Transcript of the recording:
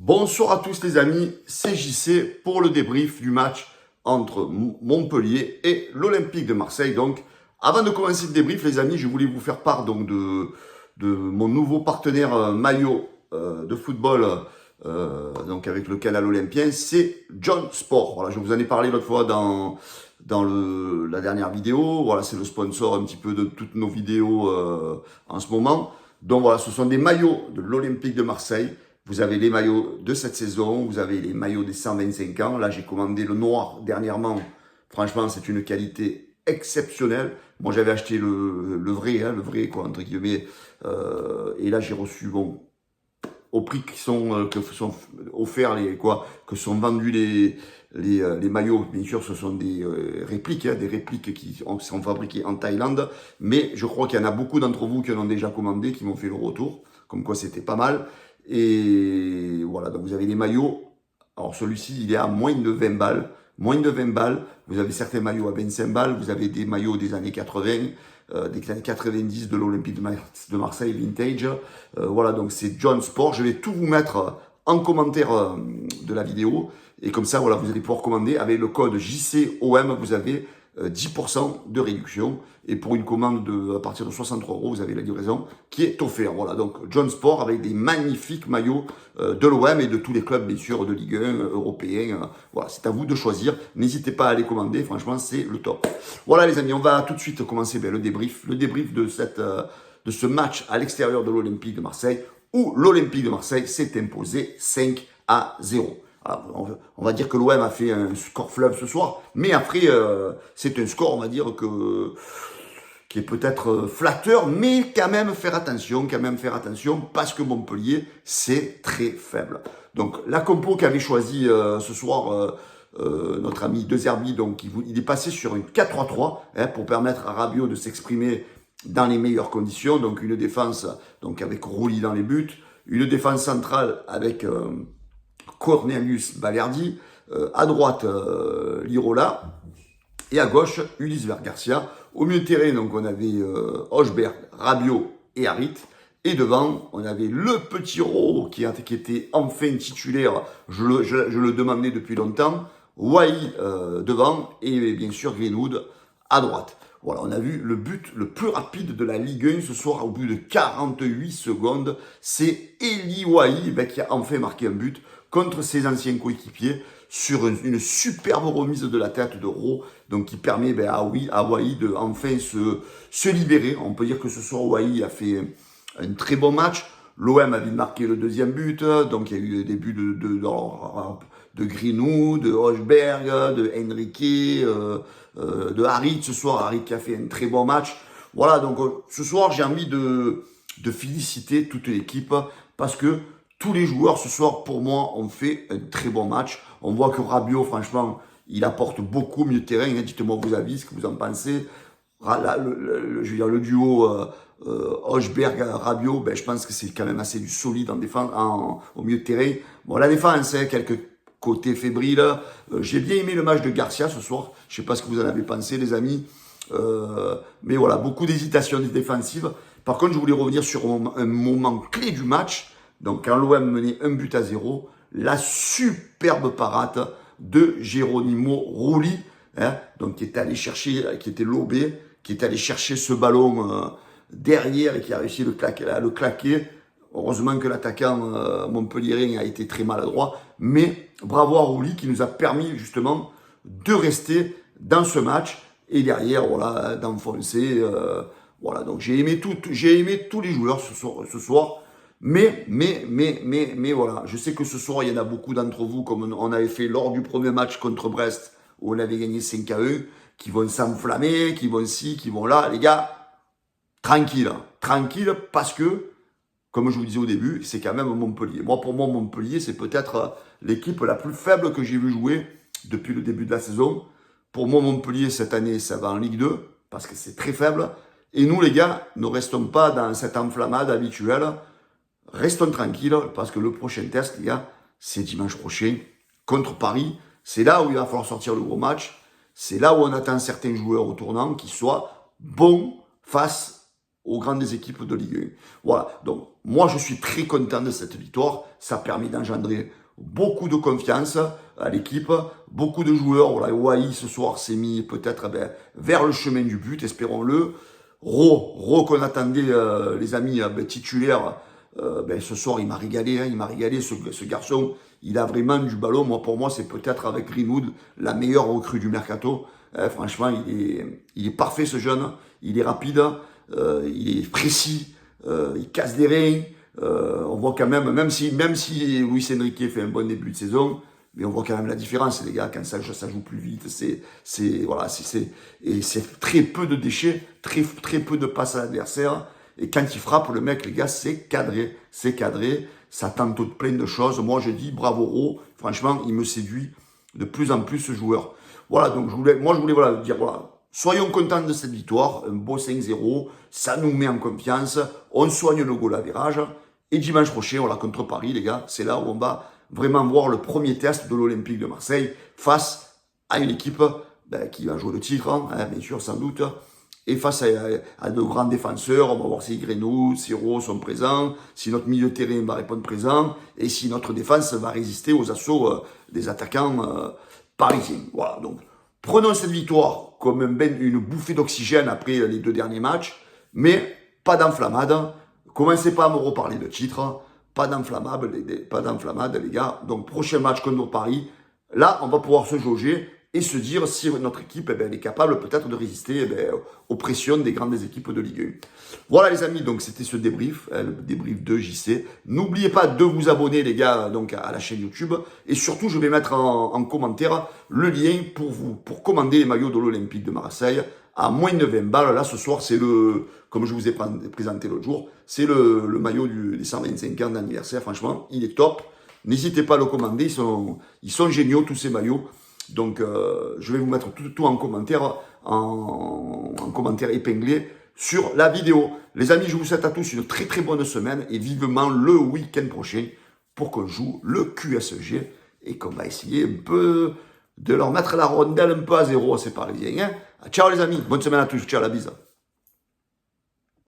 Bonsoir à tous les amis, c'est JC pour le débrief du match entre Montpellier et l'Olympique de Marseille. Donc, avant de commencer le débrief, les amis, je voulais vous faire part donc de mon nouveau partenaire maillot de football donc avec le canal Olympien, c'est John Sport. Voilà, je vous en ai parlé l'autre fois dans la dernière vidéo. Voilà, c'est le sponsor un petit peu de toutes nos vidéos en ce moment. Donc voilà, ce sont des maillots de l'Olympique de Marseille. Vous avez les maillots de cette saison, vous avez les maillots des 125 ans. Là, j'ai commandé le noir dernièrement. Franchement, c'est une qualité exceptionnelle. Moi, j'avais acheté le vrai, hein, le vrai, quoi, entre guillemets. Et là, j'ai reçu, bon, au prix que sont offerts, que sont vendus les maillots. Bien sûr, ce sont des répliques, hein, des répliques qui sont fabriquées en Thaïlande. Mais je crois qu'il y en a beaucoup d'entre vous qui en ont déjà commandé, qui m'ont fait le retour. Comme quoi, c'était pas mal. Et voilà, donc vous avez les maillots. Alors celui-ci, il est à moins de 20 balles. Moins de 20 balles. Vous avez certains maillots à 25 balles. Vous avez des maillots des années 80, des années 90 de l'Olympique de Marseille Vintage. Voilà, donc c'est John Sport. Je vais tout vous mettre en commentaire de la vidéo. Et comme ça, voilà, vous allez pouvoir commander. Avec le code JCOM, vous avez 10% de réduction. Et pour une commande à partir de 63 €, vous avez la livraison qui est offerte. Voilà, donc John Sport avec des magnifiques maillots de l'OM et de tous les clubs, bien sûr, de Ligue 1, européens. Voilà, c'est à vous de choisir. N'hésitez pas à les commander, franchement, c'est le top. Voilà les amis, on va tout de suite commencer le débrief. Le débrief de ce match à l'extérieur de l'Olympique de Marseille, où l'Olympique de Marseille s'est imposé 5-0. Alors, on va dire que l'OM a fait un score fleuve ce soir, mais après, c'est un score, on va dire, qui est peut-être flatteur, mais quand même faire attention, parce que Montpellier, c'est très faible. Donc, la compo qu'avait choisi ce soir notre ami De Zerbi, donc il est passé sur une 4-3-3 hein, pour permettre à Rabiot de s'exprimer dans les meilleures conditions. Donc, une défense donc avec Rouli dans les buts, une défense centrale avec Cornelius Balerdi, à droite Lirola, et à gauche Ulysse Garcia. Au milieu de terrain, donc on avait Hochberg, Rabiot et Harit. Et devant, on avait le petit Ro qui était enfin titulaire, je le demandais depuis longtemps, Wai devant, et bien sûr Greenwood à droite. Voilà, on a vu le but le plus rapide de la Ligue 1 ce soir, au bout de 48 secondes. C'est Eli Wai qui a enfin marqué un but contre ses anciens coéquipiers sur une superbe remise de la tête de Ro, donc qui permet à Wai de enfin se libérer. On peut dire que ce soir, Wai a fait un très bon match. L'OM avait marqué le deuxième but, donc il y a eu des buts de Greenwood, de Hochberg, de Henrique, de Harit ce soir. Harit qui a fait un très bon match. Voilà, donc ce soir, j'ai envie de féliciter toute l'équipe parce que tous les joueurs ce soir, pour moi, ont fait un très bon match. On voit que Rabiot, franchement, il apporte beaucoup au milieu de terrain. Dites-moi vos avis, ce que vous en pensez. Je veux dire, le duo Hochberg-Rabiot, je pense que c'est quand même assez du solide en défense, au milieu de terrain. Bon, la défense, quelques côtés fébriles. J'ai bien aimé le match de Garcia ce soir. Je sais pas ce que vous en avez pensé, les amis. Mais voilà, beaucoup d'hésitations défensives. Par contre, je voulais revenir sur un moment clé du match. Donc, quand l'OM menait 1-0, la superbe parade de Geronimo Rulli, hein, donc qui est allé chercher, qui était lobé, qui est allé chercher ce ballon derrière et qui a réussi à le claquer. Heureusement que l'attaquant montpelliérain a été très maladroit, mais bravo à Rulli qui nous a permis justement de rester dans ce match et derrière, voilà, d'enfoncer. Voilà, donc j'ai aimé tous les joueurs ce soir. Mais voilà, je sais que ce soir, il y en a beaucoup d'entre vous, comme on avait fait lors du premier match contre Brest, où on avait gagné 5-1, qui vont s'enflammer, qui vont ci, qui vont là. Les gars, tranquille, parce que, comme je vous disais au début, c'est quand même Montpellier. Moi, pour moi, Montpellier, c'est peut-être l'équipe la plus faible que j'ai vu jouer depuis le début de la saison. Pour moi, Montpellier, cette année, ça va en Ligue 2, parce que c'est très faible. Et nous, les gars, ne restons pas dans cette enflammade habituelle. Restons tranquilles, parce que le prochain test, les gars, c'est dimanche prochain, contre Paris. C'est là où il va falloir sortir le gros match. C'est là où on attend certains joueurs au tournant qui soient bons face aux grandes équipes de Ligue 1. Voilà, donc moi je suis très content de cette victoire. Ça a permis d'engendrer beaucoup de confiance à l'équipe, beaucoup de joueurs. Voilà, Wai ce soir s'est mis peut-être vers le chemin du but, espérons-le. Ro qu'on attendait, les amis, titulaire. Ce soir, il m'a régalé, hein, il m'a régalé, ce garçon. Il a vraiment du ballon. Moi, pour moi, c'est peut-être avec Greenwood la meilleure recrue du mercato. Franchement, il est parfait, ce jeune. Il est rapide, il est précis, il casse des reins. On voit quand même si Luis Enrique fait un bon début de saison, mais on voit quand même la différence, les gars, quand ça joue plus vite, et c'est très peu de déchets, très peu de passes à l'adversaire. Et quand il frappe, le mec, les gars, c'est cadré, ça tente plein de choses. Moi, je dis bravo Ro, franchement, il me séduit de plus en plus ce joueur. Voilà, donc je voulais voilà, dire, voilà, soyons contents de cette victoire, un beau 5-0, ça nous met en confiance, on soigne le goal average, et dimanche prochain, voilà, contre Paris, les gars, c'est là où on va vraiment voir le premier test de l'Olympique de Marseille face à une équipe qui va jouer le titre, hein, bien sûr, sans doute, et face à de grands défenseurs. On va voir si Greenwood, si Ro sont présents, si notre milieu de terrain va répondre présent, et si notre défense va résister aux assauts des attaquants parisiens. Voilà, donc prenons cette victoire comme une bouffée d'oxygène après les 2 derniers matchs, mais pas d'enflammade. Commencez pas à me reparler de titre, pas d'enflammade, les gars. Donc prochain match contre Paris, là on va pouvoir se jauger et se dire si notre équipe elle est capable peut-être de résister aux pressions des grandes équipes de Ligue 1. Voilà les amis, donc c'était ce débrief, le débrief de JC. N'oubliez pas de vous abonner les gars donc à la chaîne YouTube, et surtout je vais mettre en commentaire le lien pour commander les maillots de l'Olympique de Marseille à moins de 20 balles. Là ce soir c'est comme je vous ai présenté l'autre jour, c'est le maillot des 125 ans d'anniversaire. Franchement il est top, n'hésitez pas à le commander, ils sont géniaux tous ces maillots. Donc, je vais vous mettre tout en commentaire, en commentaire épinglé sur la vidéo. Les amis, je vous souhaite à tous une très très bonne semaine et vivement le week-end prochain pour qu'on joue le QSG et qu'on va essayer un peu de leur mettre la rondelle un peu à zéro à ces Parisiens. Hein. Ciao les amis, bonne semaine à tous, ciao la bise.